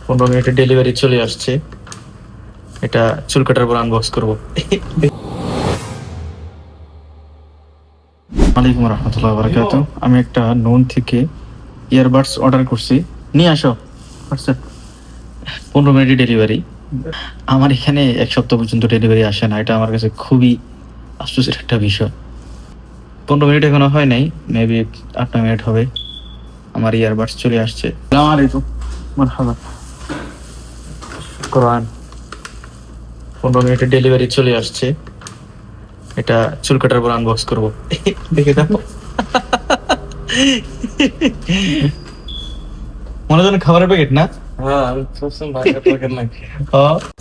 15 মিনিটে ডেলিভারি চলে আসছে। এটা চুল কাটার পর আনবক্স করবো। ওয়ালাইকুম রহমতুল্লাহ বারাকাতুহু। আমি একটা নোন থেকে ইয়ারবাডস অর্ডার করছি, নিয়ে আসো হোয়াটসঅ্যাপ। 15 মিনিটে ডেলিভারি। আমার এখানে এক সপ্তাহ পর্যন্ত ডেলিভারি আসে না, এটা আমার কাছে খুবই আশ্চর্যের একটা বিষয়। 15 মিনিট এখনো হয় নাই, মেবি 8 মিনিট হবে। আমার ইয়ারবাডস চলে আসছে। আসসালামু আলাইকুম, মারহাবা। কোরআন 15 মিনিটে ডেলিভারি চলে আসছে। এটা চুল কাটার পর আনবক্স করবো। দেখে দাও, মনে হয় যেন খাবারের প্যাকেট না। হ্যাঁ, আমি সবসময় বাইরে প্যাকেট নাকি।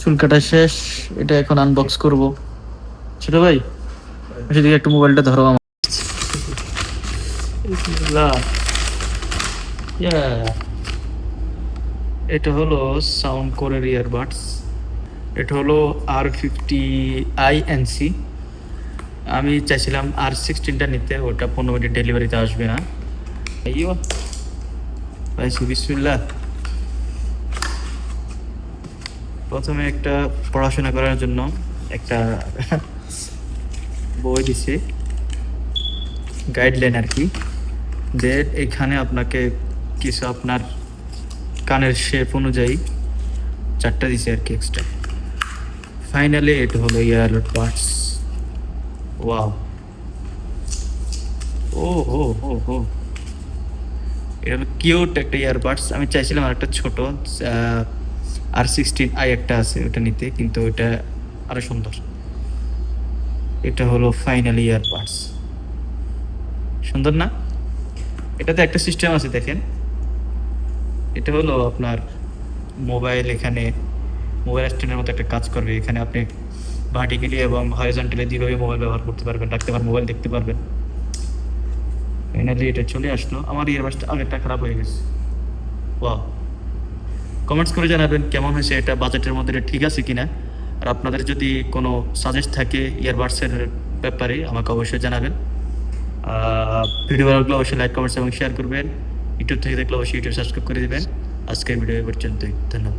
চুল কাটা শেষ, এটা এখন আনবক্স করব। ছোট ভাই, সেদিকে একটু মোবাইলটা ধরো আমার। এটা হলো সাউন্ড কোরের ইয়ারবাডস। এটা হলো R50 INC। আমি চাইছিলাম R16টা নিতে, ওটা 15 মিনিট ডেলিভারিতে আসবে না। আইয়ো ভাই, বিসমিল্লাহ। প্রথমে একটা পড়াশোনা করার জন্য একটা বই দিছে, গাইডলাইন আর কি। যে এখানে আপনাকে কিছু আপনার কানের শেপ অনুযায়ী 4টা দিছে আর কি এক্সট্রা। ফাইনালি এটা হলো ইয়ারবাডস। ওয়াও, ও হো হো হো, এটা হলো কিউট একটা ইয়ারবাডস। আমি চাইছিলাম আর একটা ছোট R16i একটা আছে, ওটা নিতে, কিন্তু ওটা আরো সুন্দর। এটা হলো ফাইনালি ইয়ারবাডস, সুন্দর না? এটাতে একটা সিস্টেম আছে দেখেন। এটা হলো আপনার মোবাইল, এখানে মোবাইল স্ট্যান্ডের মতো একটা কাজ করবে। এখানে আপনি ভার্টিক্যালি এবং হরিজন্টালি দুইভাবে মোবাইল ব্যবহার করতে পারবেন, রাখতে পারবেন, মোবাইল দেখতে পারবেন। ফাইনালি এটা চলে আসলো। আমার ইয়ারবাডসটা আগেরটা খারাপ হয়ে গেছে। ওয়াও, কমেন্টস করে জানাবেন কেমন হয়েছে, এটা বাজেটের মধ্যে এটা ঠিক আছে কিনা। আর আপনাদের যদি কোনো সাজেস্ট থাকে ইয়ারবাডসের ব্যাপারে আমাকে অবশ্যই জানাবেন। ভিডিও ভালো লাগলে অবশ্যই লাইক, কমেন্টস এবং শেয়ার করবেন। ইউটিউব থেকে দেখলে অবশ্যই ইউটিউব সাবস্ক্রাইব করে দেবেন। আজকের ভিডিও এই পর্যন্তই, ধন্যবাদ।